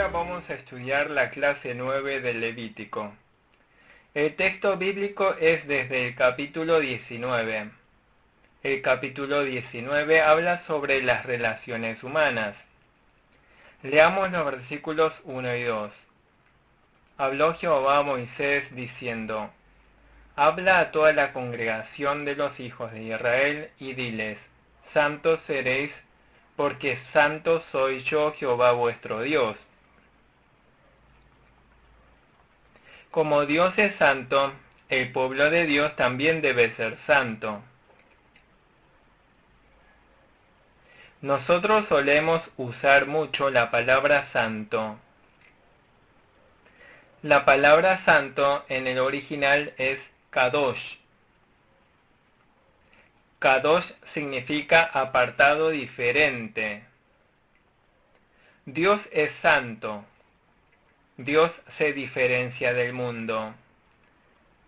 Ahora vamos a estudiar la clase 9 del Levítico. El texto bíblico es desde el capítulo 19. El capítulo 19 habla sobre las relaciones humanas. Leamos los versículos 1 y 2. Habló Jehová a Moisés diciendo: Habla a toda la congregación de los hijos de Israel y diles: Santos seréis, porque santo soy yo, Jehová vuestro Dios. Como Dios es santo, el pueblo de Dios también debe ser santo. Nosotros solemos usar mucho la palabra santo. La palabra santo en el original es kadosh. Kadosh significa apartado, diferente. Dios es santo. Dios se diferencia del mundo.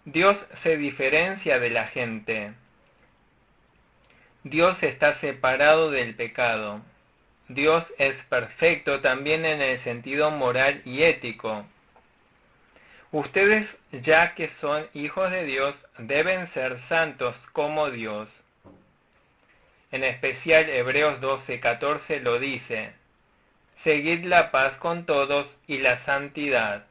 Dios se diferencia de la gente. Dios está separado del pecado. Dios es perfecto también en el sentido moral y ético. Ustedes, ya que son hijos de Dios, deben ser santos como Dios. En especial Hebreos 12:14 lo dice: Seguid la paz con todos y la santidad.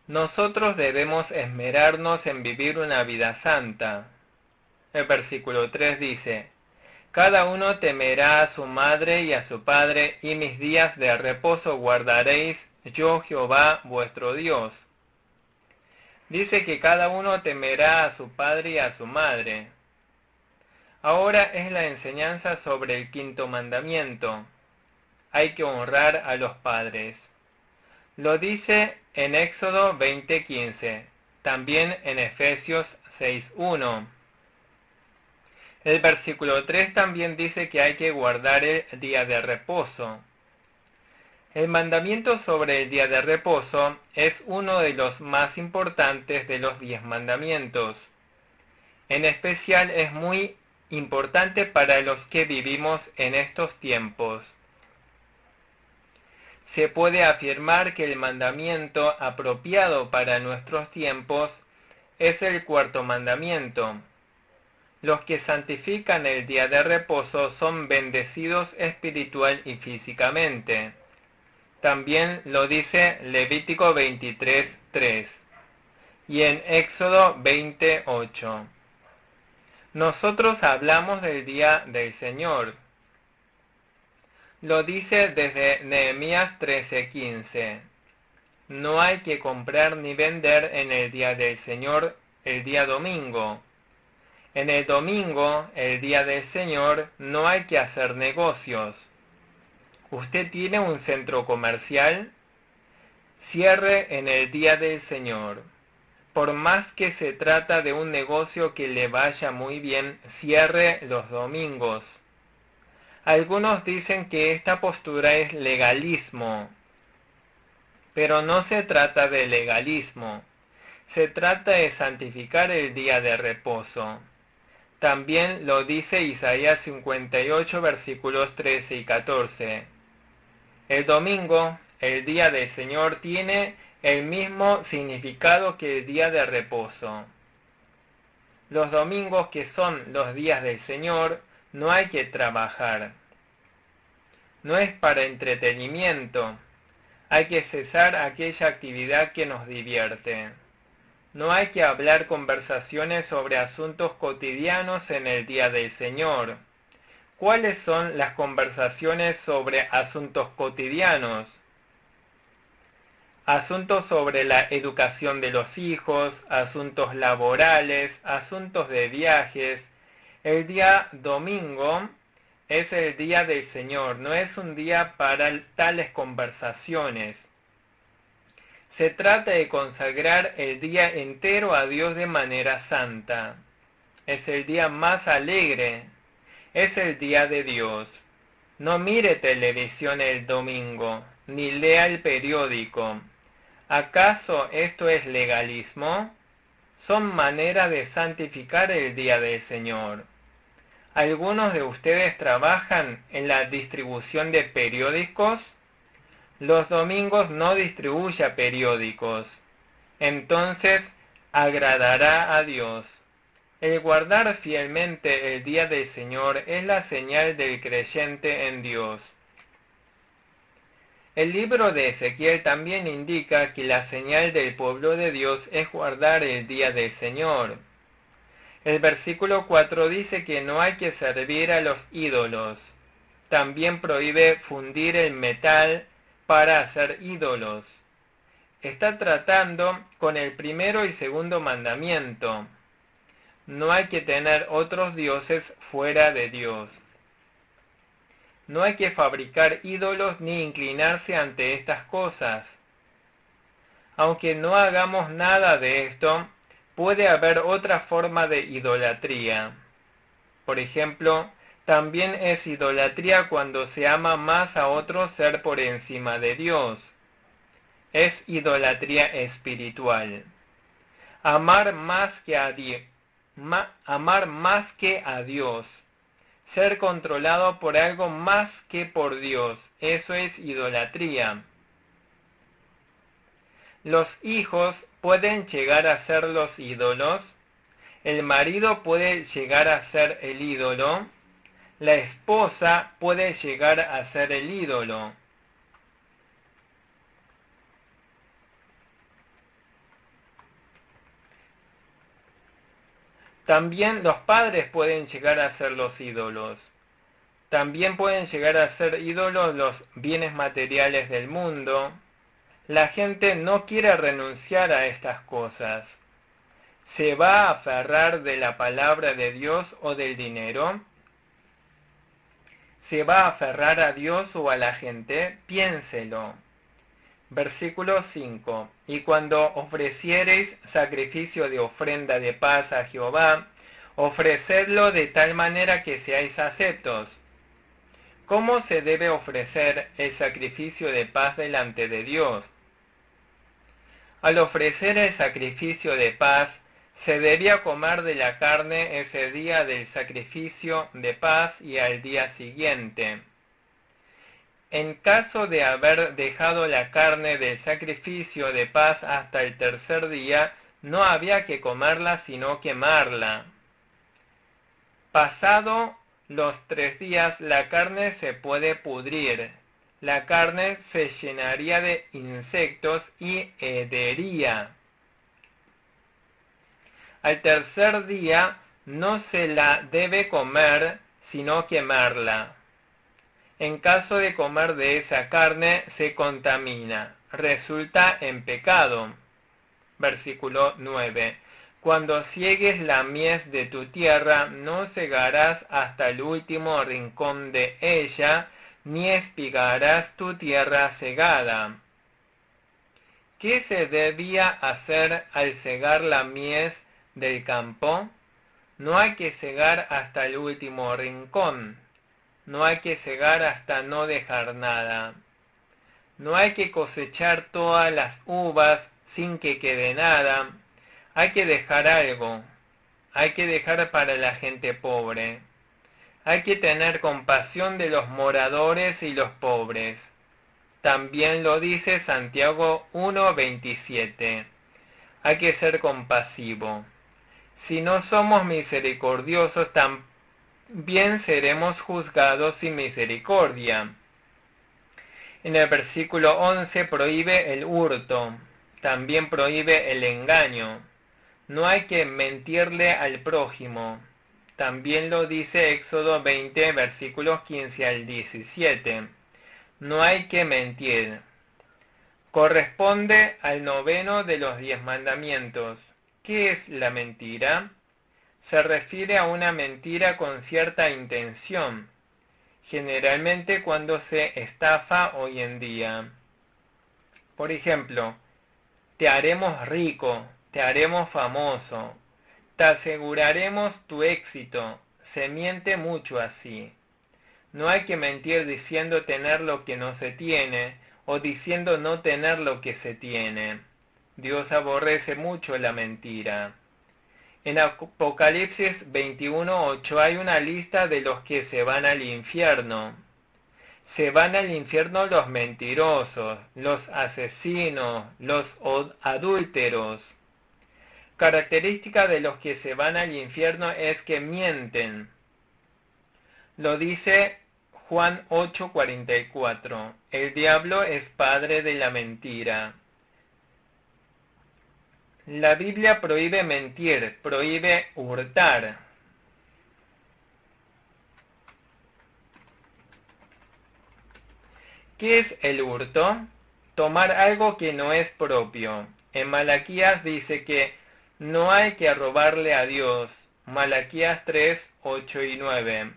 Nosotros debemos esmerarnos en vivir una vida santa. El versículo 3 dice: Cada uno temerá a su madre y a su padre, y mis días de reposo guardaréis, yo Jehová vuestro Dios. Dice que cada uno temerá a su padre y a su madre. Ahora es la enseñanza sobre el quinto mandamiento. Hay que honrar a los padres. Lo dice en Éxodo 20:15, también en Efesios 6:1. El versículo 3 también dice que hay que guardar el día de reposo. El mandamiento sobre el día de reposo es uno de los más importantes de los 10 mandamientos. En especial es muy importante para los que vivimos en estos tiempos. Se puede afirmar que el mandamiento apropiado para nuestros tiempos es el cuarto mandamiento. Los que santifican el día de reposo son bendecidos espiritual y físicamente. También lo dice Levítico 23:3 y en Éxodo 20:8. Nosotros hablamos del día del Señor. Lo dice desde Nehemías 13:15. No hay que comprar ni vender en el día del Señor, el día domingo. En el domingo, el día del Señor, no hay que hacer negocios. ¿Usted tiene un centro comercial? Cierre en el día del Señor. Por más que se trata de un negocio que le vaya muy bien, cierre los domingos. Algunos dicen que esta postura es legalismo, pero no se trata de legalismo. Se trata de santificar el día de reposo. También lo dice Isaías 58, versículos 13 y 14. El domingo, el día del Señor, tiene el mismo significado que el día de reposo. Los domingos, que son los días del Señor, no hay que trabajar. No es para entretenimiento. Hay que cesar aquella actividad que nos divierte. No hay que hablar conversaciones sobre asuntos cotidianos en el día del Señor. ¿Cuáles son las conversaciones sobre asuntos cotidianos? Asuntos sobre la educación de los hijos, asuntos laborales, asuntos de viajes. El día domingo es el día del Señor, no es un día para tales conversaciones. Se trata de consagrar el día entero a Dios de manera santa. Es el día más alegre. Es el día de Dios. No mire televisión el domingo, ni lea el periódico. ¿Acaso esto es legalismo? Son maneras de santificar el día del Señor. ¿Algunos de ustedes trabajan en la distribución de periódicos? Los domingos no distribuya periódicos. Entonces agradará a Dios. El guardar fielmente el día del Señor es la señal del creyente en Dios. El libro de Ezequiel también indica que la señal del pueblo de Dios es guardar el día del Señor. El versículo 4 dice que no hay que servir a los ídolos. También prohíbe fundir el metal para hacer ídolos. Está tratando con el primero y segundo mandamiento. No hay que tener otros dioses fuera de Dios. No hay que fabricar ídolos ni inclinarse ante estas cosas. Aunque no hagamos nada de esto, puede haber otra forma de idolatría. Por ejemplo, también es idolatría cuando se ama más a otro ser por encima de Dios. Es idolatría espiritual. Amar más que a Dios. Ser controlado por algo más que por Dios. Eso es idolatría. Los hijos pueden llegar a ser los ídolos. El marido puede llegar a ser el ídolo. La esposa puede llegar a ser el ídolo. También los padres pueden llegar a ser los ídolos. También pueden llegar a ser ídolos los bienes materiales del mundo. La gente no quiere renunciar a estas cosas. ¿Se va a aferrar de la palabra de Dios o del dinero? ¿Se va a aferrar a Dios o a la gente? Piénselo. Versículo 5. Y cuando ofreciereis sacrificio de ofrenda de paz a Jehová, ofrecedlo de tal manera que seáis aceptos. ¿Cómo se debe ofrecer el sacrificio de paz delante de Dios? Al ofrecer el sacrificio de paz, se debía comer de la carne ese día del sacrificio de paz y al día siguiente. En caso de haber dejado la carne del sacrificio de paz hasta el tercer día, no había que comerla sino quemarla. Pasado los 3 días, la carne se puede pudrir. La carne se llenaría de insectos y hedería. Al tercer día no se la debe comer sino quemarla. En caso de comer de esa carne, se contamina, resulta en pecado. Versículo 9. Cuando ciegues la mies de tu tierra, no cegarás hasta el último rincón de ella, ni espigarás tu tierra cegada. ¿Qué se debía hacer al cegar la mies del campo? No hay que cegar hasta el último rincón. No hay que cegar hasta no dejar nada. No hay que cosechar todas las uvas sin que quede nada. Hay que dejar algo. Hay que dejar para la gente pobre. Hay que tener compasión de los moradores y los pobres. También lo dice Santiago 1:27. Hay que ser compasivo. Si no somos misericordiosos, también seremos juzgados sin misericordia. En el versículo 11 prohíbe el hurto, también prohíbe el engaño. No hay que mentirle al prójimo. También lo dice Éxodo 20, versículos 15 al 17. No hay que mentir. Corresponde al 9º de los 10 mandamientos. ¿Qué es la mentira? Se refiere a una mentira con cierta intención, generalmente cuando se estafa hoy en día. Por ejemplo, te haremos rico, te haremos famoso, te aseguraremos tu éxito. Se miente mucho así. No hay que mentir diciendo tener lo que no se tiene, o diciendo no tener lo que se tiene. Dios aborrece mucho la mentira. En Apocalipsis 21:8 hay una lista de los que se van al infierno. Se van al infierno los mentirosos, los asesinos, los adúlteros. Característica de los que se van al infierno es que mienten. Lo dice Juan 8:44. El diablo es padre de la mentira. La Biblia prohíbe mentir, prohíbe hurtar. ¿Qué es el hurto? Tomar algo que no es propio. En Malaquías dice que no hay que robarle a Dios. Malaquías 3, 8 y 9.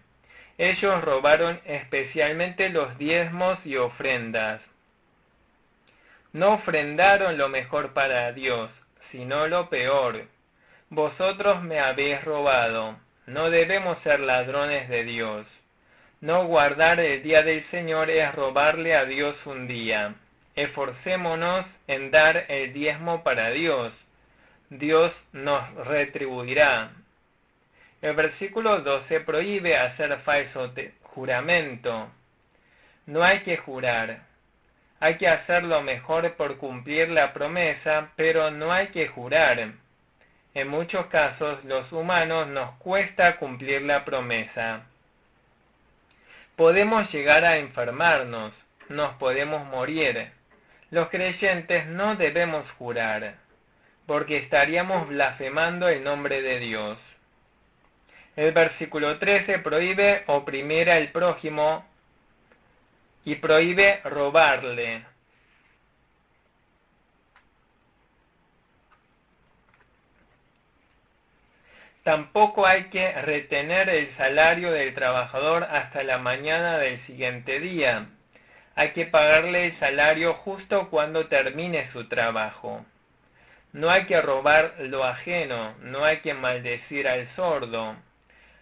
Ellos robaron especialmente los diezmos y ofrendas. No ofrendaron lo mejor para Dios, sino lo peor. Vosotros me habéis robado. No debemos ser ladrones de Dios. No guardar el día del Señor es robarle a Dios un día. Esforcémonos en dar el diezmo para Dios. Dios nos retribuirá. El versículo 12 prohíbe hacer falso juramento. No hay que jurar. Hay que hacer lo mejor por cumplir la promesa, pero no hay que jurar. En muchos casos, los humanos nos cuesta cumplir la promesa. Podemos llegar a enfermarnos, nos podemos morir. Los creyentes no debemos jurar, porque estaríamos blasfemando el nombre de Dios. El versículo 13 prohíbe oprimir al prójimo y prohíbe robarle. Tampoco hay que retener el salario del trabajador hasta la mañana del siguiente día. Hay que pagarle el salario justo cuando termine su trabajo. No hay que robar lo ajeno, no hay que maldecir al sordo.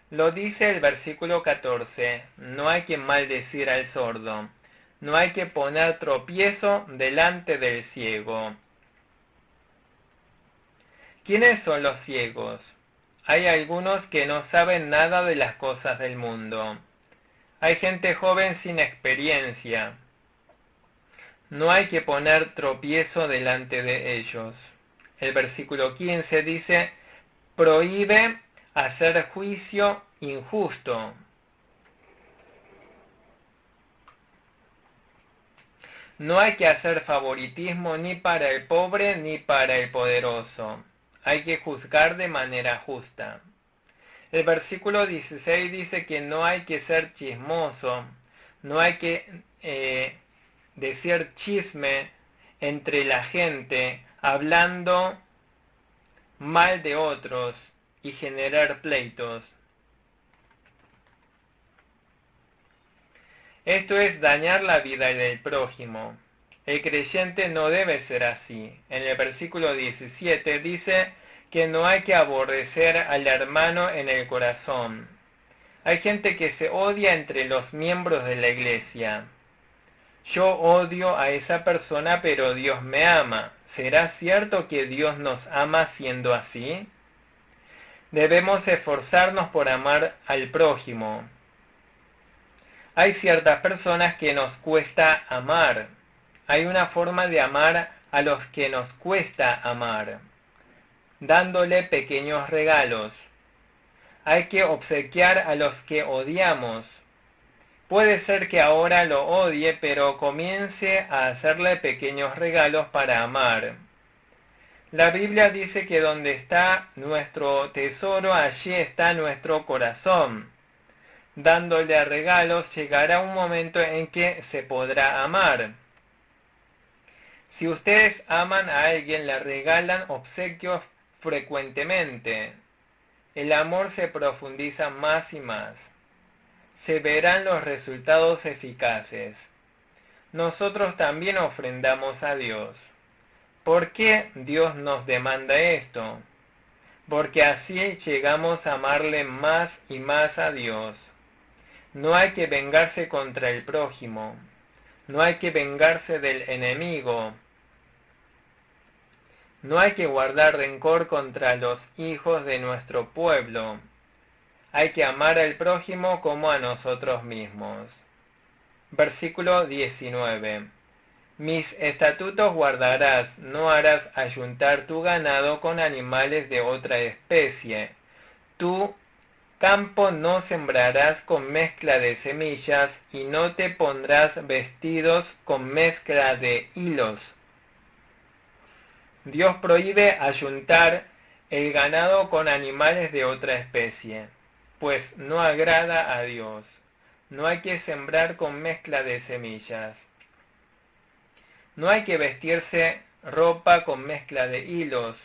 Lo dice el versículo 14, no hay que maldecir al sordo. No hay que poner tropiezo delante del ciego. ¿Quiénes son los ciegos? Hay algunos que no saben nada de las cosas del mundo. Hay gente joven sin experiencia. No hay que poner tropiezo delante de ellos. El versículo 15 dice, prohíbe hacer juicio injusto. No hay que hacer favoritismo ni para el pobre ni para el poderoso. Hay que juzgar de manera justa. El versículo 16 dice que no hay que ser chismoso, no hay que decir chisme entre la gente, hablando mal de otros y generar pleitos. Esto es dañar la vida del prójimo. El creyente no debe ser así. En el versículo 17 dice que no hay que aborrecer al hermano en el corazón. Hay gente que se odia entre los miembros de la iglesia. Yo odio a esa persona, pero Dios me ama. ¿Será cierto que Dios nos ama siendo así? Debemos esforzarnos por amar al prójimo. Hay ciertas personas que nos cuesta amar. Hay una forma de amar a los que nos cuesta amar, dándole pequeños regalos. Hay que obsequiar a los que odiamos. Puede ser que ahora lo odie, pero comience a hacerle pequeños regalos para amar. La Biblia dice que donde está nuestro tesoro, allí está nuestro corazón. Dándole regalos llegará un momento en que se podrá amar. Si ustedes aman a alguien, le regalan obsequios frecuentemente. El amor se profundiza más y más. Se verán los resultados eficaces. Nosotros también ofrendamos a Dios. ¿Por qué Dios nos demanda esto? Porque así llegamos a amarle más y más a Dios. No hay que vengarse contra el prójimo. No hay que vengarse del enemigo. No hay que guardar rencor contra los hijos de nuestro pueblo. Hay que amar al prójimo como a nosotros mismos. Versículo 19. Mis estatutos guardarás, no harás ayuntar tu ganado con animales de otra especie. Tu campo no sembrarás con mezcla de semillas, y no te pondrás vestidos con mezcla de hilos. Dios prohíbe ayuntar el ganado con animales de otra especie, pues no agrada a Dios. No hay que sembrar con mezcla de semillas. No hay que vestirse ropa con mezcla de hilos.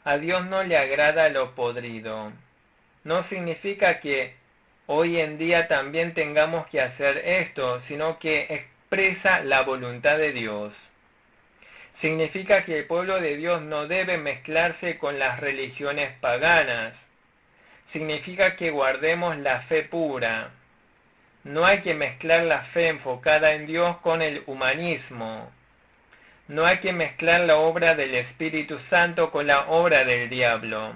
A Dios no le agrada lo podrido. No significa que hoy en día también tengamos que hacer esto, sino que expresa la voluntad de Dios. Significa que el pueblo de Dios no debe mezclarse con las religiones paganas. Significa que guardemos la fe pura. No hay que mezclar la fe enfocada en Dios con el humanismo. No hay que mezclar la obra del Espíritu Santo con la obra del diablo.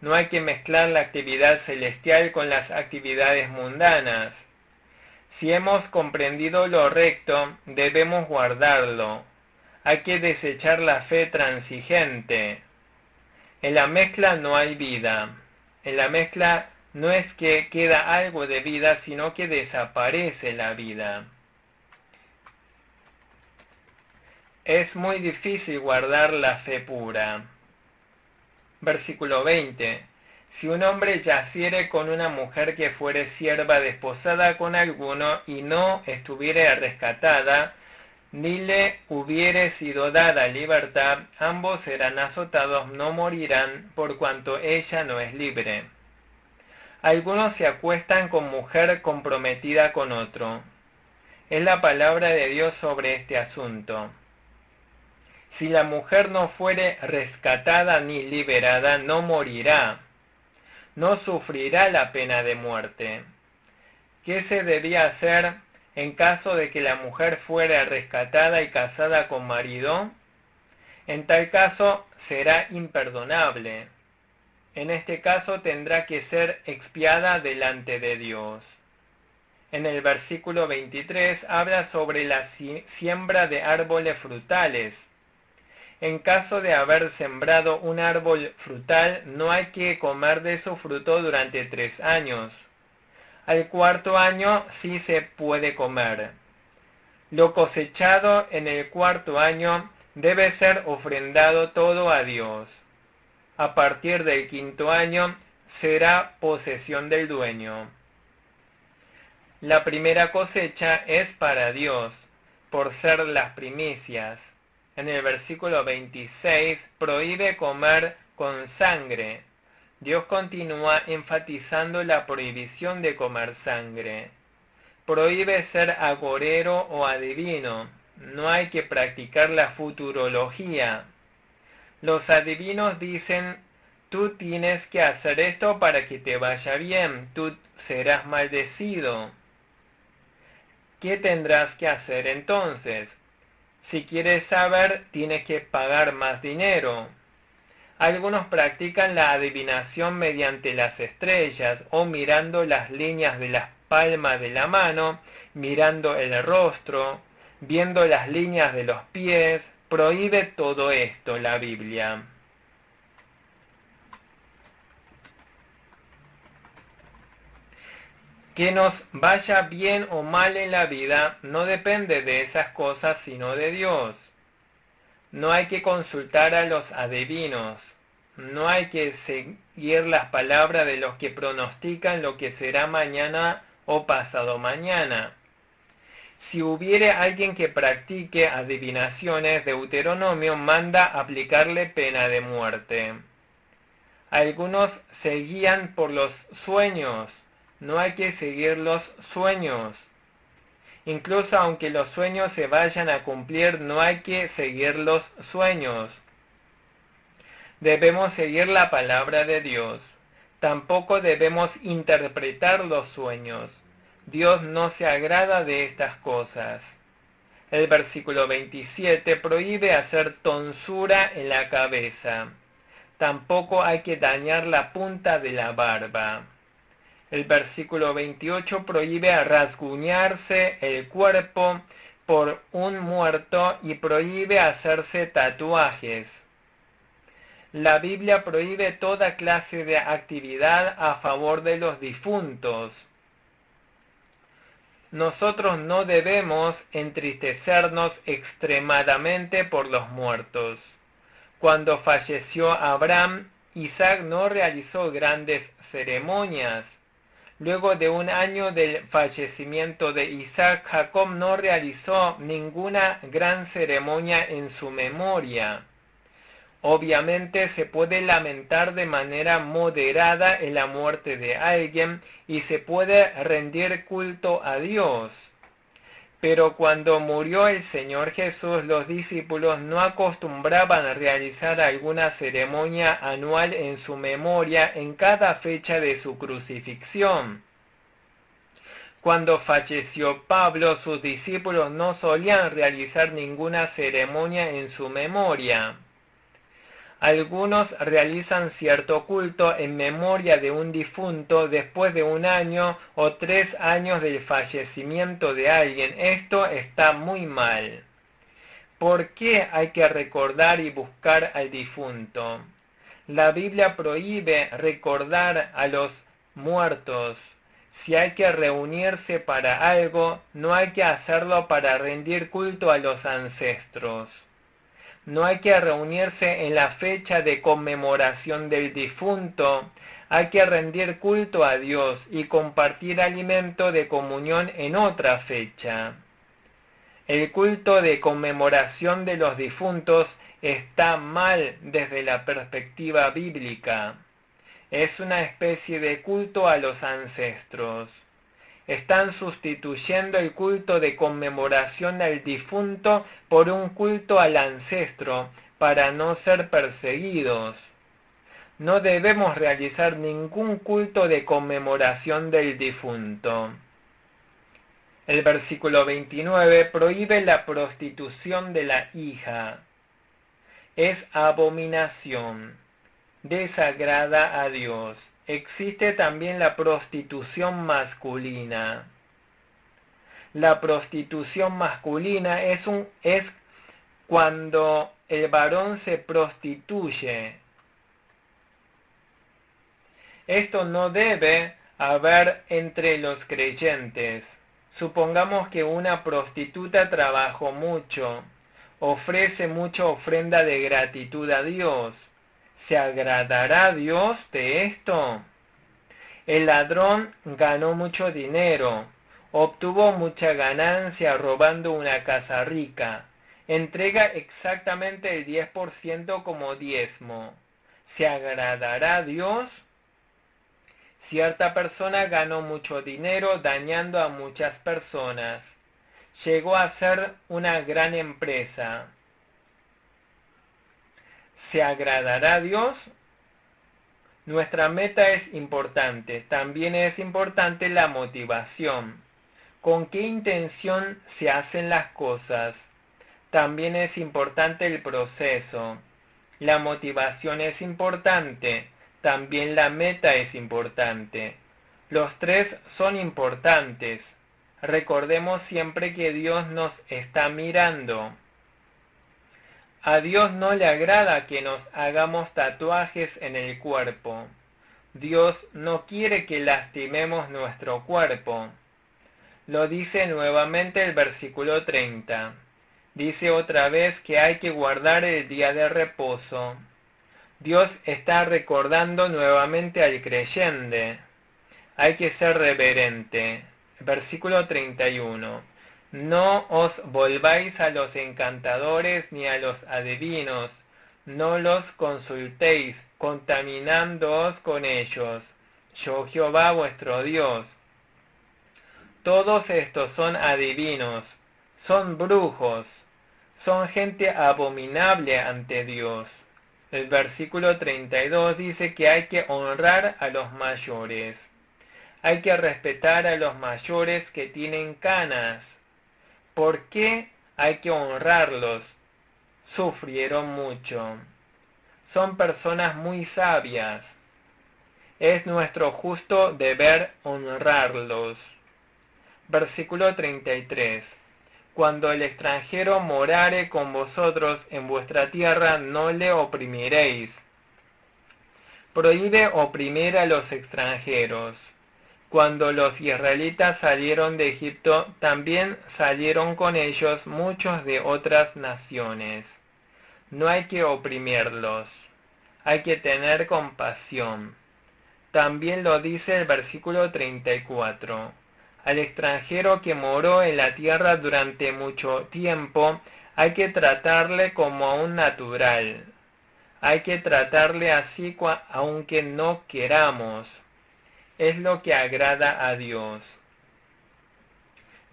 No hay que mezclar la actividad celestial con las actividades mundanas. Si hemos comprendido lo recto, debemos guardarlo. Hay que desechar la fe transigente. En la mezcla no hay vida. En la mezcla no es que queda algo de vida, sino que desaparece la vida. Es muy difícil guardar la fe pura. Versículo 20. Si un hombre yaciere con una mujer que fuere sierva desposada con alguno y no estuviere rescatada, ni le hubiere sido dada libertad, ambos serán azotados, no morirán, por cuanto ella no es libre. Algunos se acuestan con mujer comprometida con otro. Es la palabra de Dios sobre este asunto. Si la mujer no fuere rescatada ni liberada, no morirá, no sufrirá la pena de muerte. ¿Qué se debía hacer en caso de que la mujer fuera rescatada y casada con marido? En tal caso será imperdonable. En este caso tendrá que ser expiada delante de Dios. En el versículo 23 habla sobre la siembra de árboles frutales. En caso de haber sembrado un árbol frutal, no hay que comer de su fruto durante 3 años. Al 4º año sí se puede comer. Lo cosechado en el 4º año debe ser ofrendado todo a Dios. A partir del 5º año será posesión del dueño. La primera cosecha es para Dios, por ser las primicias. En el versículo 26 prohíbe comer con sangre. Dios continúa enfatizando la prohibición de comer sangre. Prohíbe ser agorero o adivino. No hay que practicar la futurología. Los adivinos dicen: tú tienes que hacer esto para que te vaya bien, tú serás maldecido. ¿Qué tendrás que hacer entonces? Si quieres saber, tienes que pagar más dinero. Algunos practican la adivinación mediante las estrellas o mirando las líneas de las palmas de la mano, mirando el rostro, viendo las líneas de los pies. Prohíbe todo esto la Biblia. Que nos vaya bien o mal en la vida no depende de esas cosas sino de Dios. No hay que consultar a los adivinos. No hay que seguir las palabras de los que pronostican lo que será mañana o pasado mañana. Si hubiere alguien que practique adivinaciones, Deuteronomio manda aplicarle pena de muerte. Algunos se guían por los sueños. No hay que seguir los sueños. Incluso aunque los sueños se vayan a cumplir, no hay que seguir los sueños. Debemos seguir la palabra de Dios. Tampoco debemos interpretar los sueños. Dios no se agrada de estas cosas. El versículo 27 prohíbe hacer tonsura en la cabeza. Tampoco hay que dañar la punta de la barba. El versículo 28 prohíbe rasguñarse el cuerpo por un muerto y prohíbe hacerse tatuajes. La Biblia prohíbe toda clase de actividad a favor de los difuntos. Nosotros no debemos entristecernos extremadamente por los muertos. Cuando falleció Abraham, Isaac no realizó grandes ceremonias. Luego de un año del fallecimiento de Isaac, Jacob no realizó ninguna gran ceremonia en su memoria. Obviamente se puede lamentar de manera moderada en la muerte de alguien y se puede rendir culto a Dios. Pero cuando murió el Señor Jesús, los discípulos no acostumbraban a realizar alguna ceremonia anual en su memoria en cada fecha de su crucifixión. Cuando falleció Pablo, sus discípulos no solían realizar ninguna ceremonia en su memoria. Algunos realizan cierto culto en memoria de un difunto después de 1 año o 3 años del fallecimiento de alguien. Esto está muy mal. ¿Por qué hay que recordar y buscar al difunto? La Biblia prohíbe recordar a los muertos. Si hay que reunirse para algo, no hay que hacerlo para rendir culto a los ancestros. No hay que reunirse en la fecha de conmemoración del difunto. Hay que rendir culto a Dios y compartir alimento de comunión en otra fecha. El culto de conmemoración de los difuntos está mal desde la perspectiva bíblica. Es una especie de culto a los ancestros. Están sustituyendo el culto de conmemoración al difunto por un culto al ancestro para no ser perseguidos. No debemos realizar ningún culto de conmemoración del difunto. El versículo 29 prohíbe la prostitución de la hija. Es abominación, desagrada a Dios. Existe también la prostitución masculina. La prostitución masculina es cuando el varón se prostituye. Esto no debe haber entre los creyentes. Supongamos que una prostituta trabajó mucho, ofrece mucha ofrenda de gratitud a Dios. ¿Se agradará Dios de esto? El ladrón ganó mucho dinero, obtuvo mucha ganancia robando una casa rica. Entrega exactamente el 10% como diezmo. ¿Se agradará Dios? Cierta persona ganó mucho dinero dañando a muchas personas. Llegó a ser una gran empresa. ¿Se agradará a Dios? Nuestra meta es importante. También es importante la motivación. ¿Con qué intención se hacen las cosas? También es importante el proceso. La motivación es importante. También la meta es importante. Los tres son importantes. Recordemos siempre que Dios nos está mirando. A Dios no le agrada que nos hagamos tatuajes en el cuerpo. Dios no quiere que lastimemos nuestro cuerpo. Lo dice nuevamente el versículo 30. Dice otra vez que hay que guardar el día de reposo. Dios está recordando nuevamente al creyente. Hay que ser reverente. Versículo 31. No os volváis a los encantadores ni a los adivinos, no los consultéis, contaminándoos con ellos. Yo Jehová vuestro Dios. Todos estos son adivinos, son brujos, son gente abominable ante Dios. El versículo 32 dice que hay que honrar a los mayores. Hay que respetar a los mayores que tienen canas. ¿Por qué hay que honrarlos? Sufrieron mucho. Son personas muy sabias. es nuestro justo deber honrarlos. Versículo 33. Cuando el extranjero morare con vosotros en vuestra tierra, no le oprimiréis. Prohíbe oprimir a los extranjeros. Cuando los israelitas salieron de Egipto, también salieron con ellos muchos de otras naciones. No hay que oprimirlos, hay que tener compasión. También lo dice el versículo 34. Al extranjero que moró en la tierra durante mucho tiempo, hay que tratarle como a un natural. Hay que tratarle así aunque no queramos. Es lo que agrada a Dios.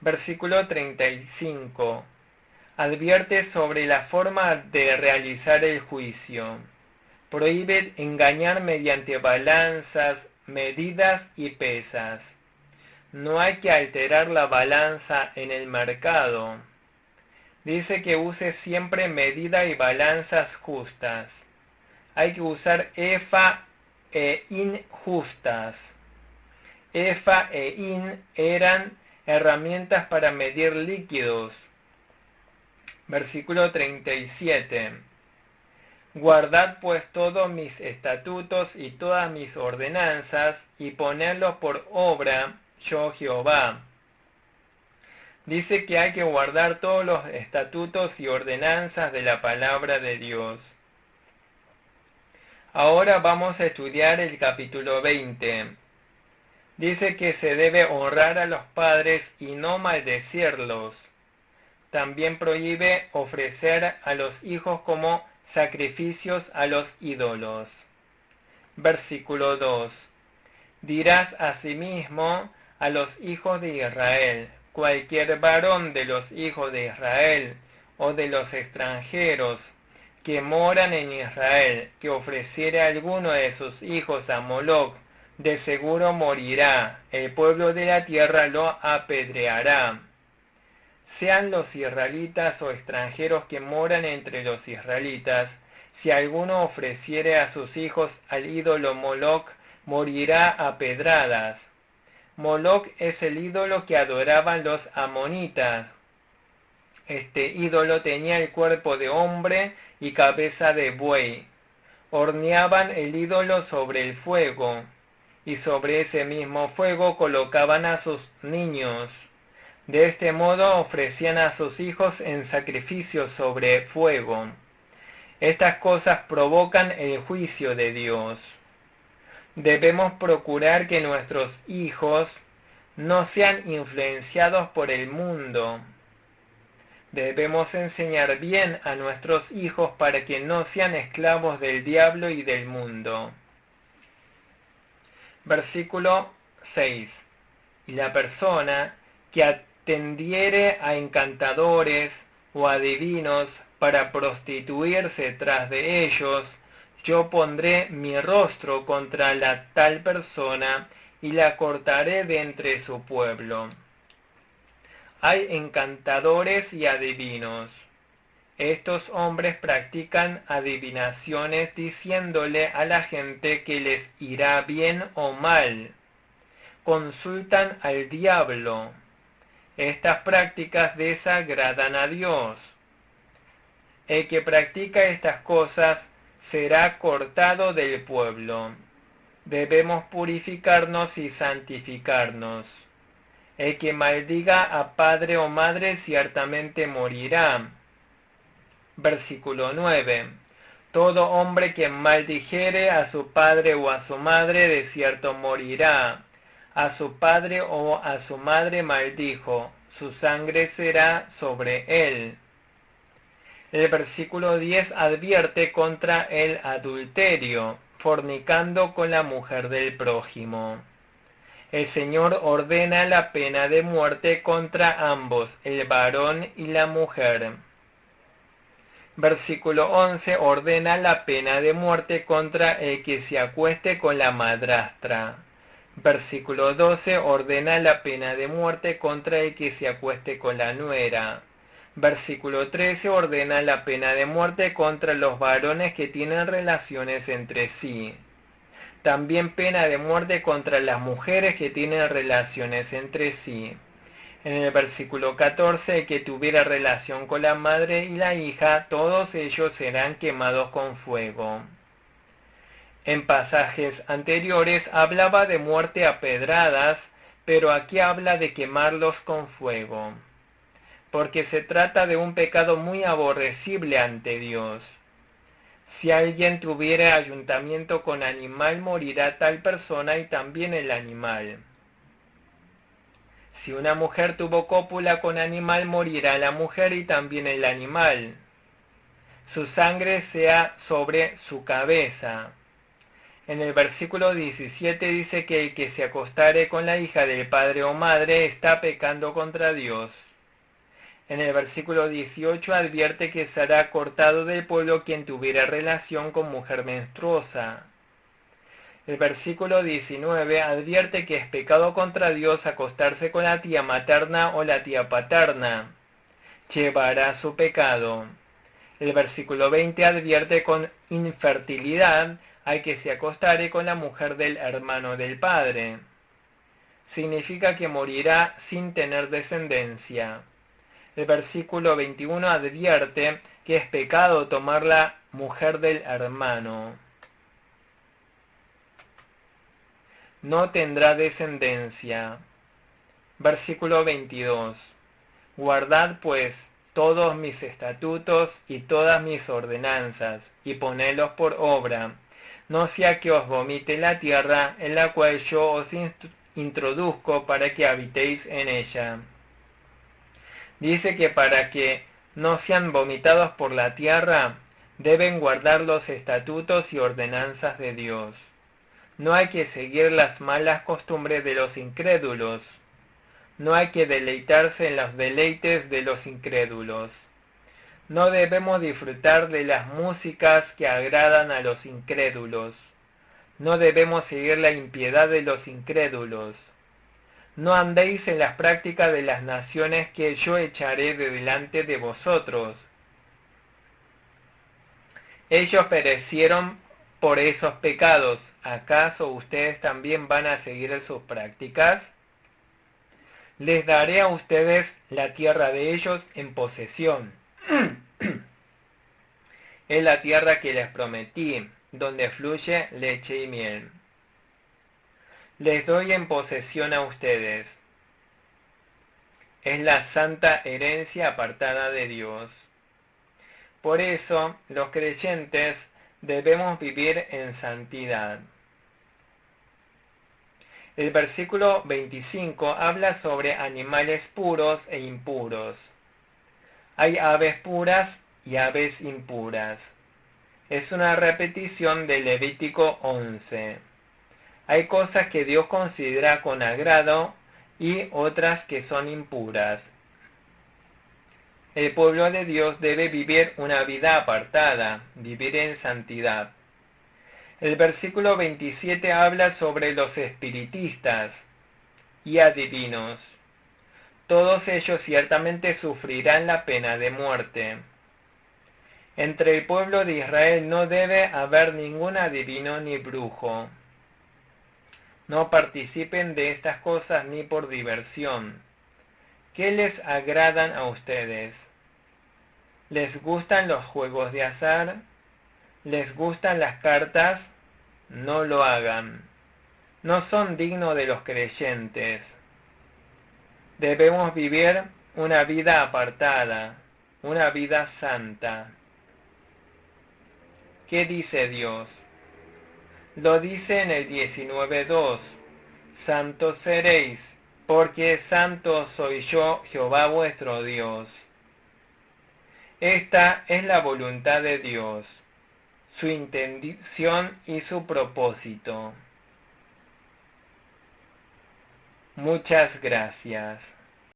Versículo 35. Advierte sobre la forma de realizar el juicio. Prohíbe engañar mediante balanzas, medidas y pesas. No hay que alterar la balanza en el mercado. Dice que use siempre medida y balanzas justas. Hay que usar efa e hin justas. Efa e hin eran herramientas para medir líquidos. Versículo 37. Guardad pues todos mis estatutos y todas mis ordenanzas, y ponedlos por obra, yo Jehová. Dice que hay que guardar todos los estatutos y ordenanzas de la palabra de Dios. Ahora vamos a estudiar el capítulo 20. Dice que se debe honrar a los padres y no maldecirlos. También prohíbe ofrecer a los hijos como sacrificios a los ídolos. Versículo 2. Dirás asimismo a los hijos de Israel: cualquier varón de los hijos de Israel o de los extranjeros que moran en Israel, que ofreciere a alguno de sus hijos a Moloc, de seguro morirá, el pueblo de la tierra lo apedreará. Sean los israelitas o extranjeros que moran entre los israelitas, si alguno ofreciere a sus hijos al ídolo Moloc, morirá a pedradas. Moloc es el ídolo que adoraban los amonitas. Este ídolo tenía el cuerpo de hombre y cabeza de buey. Horneaban el ídolo sobre el fuego, y sobre ese mismo fuego colocaban a sus niños. De este modo ofrecían a sus hijos en sacrificio sobre fuego. Estas cosas provocan el juicio de Dios. Debemos procurar que nuestros hijos no sean influenciados por el mundo. Debemos enseñar bien a nuestros hijos para que no sean esclavos del diablo y del mundo. Versículo 6. Y la persona que atendiere a encantadores o adivinos para prostituirse tras de ellos, yo pondré mi rostro contra la tal persona y la cortaré de entre su pueblo. Hay encantadores y adivinos. Estos hombres practican adivinaciones diciéndole a la gente que les irá bien o mal. Consultan al diablo. Estas prácticas desagradan a Dios. El que practica estas cosas será cortado del pueblo. Debemos purificarnos y santificarnos. El que maldiga a padre o madre ciertamente morirá. Versículo 9. Todo hombre que maldijere a su padre o a su madre de cierto morirá. A su padre o a su madre maldijo, su sangre será sobre él. El versículo 10 advierte contra el adulterio, fornicando con la mujer del prójimo. El Señor ordena la pena de muerte contra ambos, el varón y la mujer. Versículo 11 ordena la pena de muerte contra el que se acueste con la madrastra. Versículo 12 ordena la pena de muerte contra el que se acueste con la nuera. Versículo 13 ordena la pena de muerte contra los varones que tienen relaciones entre sí. también pena de muerte contra las mujeres que tienen relaciones entre sí. En el versículo 14, el que tuviera relación con la madre y la hija, todos ellos serán quemados con fuego. En pasajes anteriores hablaba de muerte a pedradas, pero aquí habla de quemarlos con fuego, porque se trata de un pecado muy aborrecible ante Dios. Si alguien tuviera ayuntamiento con animal, morirá tal persona y también el animal. Si una mujer tuvo cópula con animal, morirá la mujer y también el animal. Su sangre sea sobre su cabeza. En el versículo 17 dice que el que se acostare con la hija del padre o madre está pecando contra Dios. En el versículo 18 advierte que será cortado del pueblo quien tuviera relación con mujer menstruosa. El versículo 19 advierte que es pecado contra Dios acostarse con la tía materna o la tía paterna. Llevará su pecado. El versículo 20 advierte con infertilidad al que se acostare con la mujer del hermano del padre. Significa que morirá sin tener descendencia. El versículo 21 advierte que es pecado tomar la mujer del hermano. No tendrá descendencia. Versículo 22. Guardad pues todos mis estatutos y todas mis ordenanzas, y ponedlos por obra, no sea que os vomite la tierra en la cual yo os introduzco para que habitéis en ella. Dice que para que no sean vomitados por la tierra, deben guardar los estatutos y ordenanzas de Dios. No hay que seguir las malas costumbres de los incrédulos. No hay que deleitarse en los deleites de los incrédulos. No debemos disfrutar de las músicas que agradan a los incrédulos. No debemos seguir la impiedad de los incrédulos. No andéis en las prácticas de las naciones que yo echaré de delante de vosotros. Ellos perecieron por esos pecados. ¿Acaso ustedes también van a seguir sus prácticas? Les daré a ustedes la tierra de ellos en posesión. Es la tierra que les prometí, donde fluye leche y miel. Les doy en posesión a ustedes. Es la santa herencia apartada de Dios. Por eso, los creyentes debemos vivir en santidad. El versículo 25 habla sobre animales puros e impuros. Hay aves puras y aves impuras. Es una repetición de Levítico 11. Hay cosas que Dios considera con agrado y otras que son impuras. El pueblo de Dios debe vivir una vida apartada, vivir en santidad. El versículo 27 habla sobre los espiritistas y adivinos. Todos ellos ciertamente sufrirán la pena de muerte. Entre el pueblo de Israel no debe haber ningún adivino ni brujo. No participen de estas cosas ni por diversión. ¿Qué les agradan a ustedes? ¿Les gustan los juegos de azar? ¿Les gustan las cartas? No lo hagan. No son dignos de los creyentes. Debemos vivir una vida apartada, una vida santa. ¿Qué dice Dios? Lo dice en el 19:2. Santos seréis, porque santo soy yo, Jehová vuestro Dios. Esta es la voluntad de Dios, su intención y su propósito. Muchas gracias.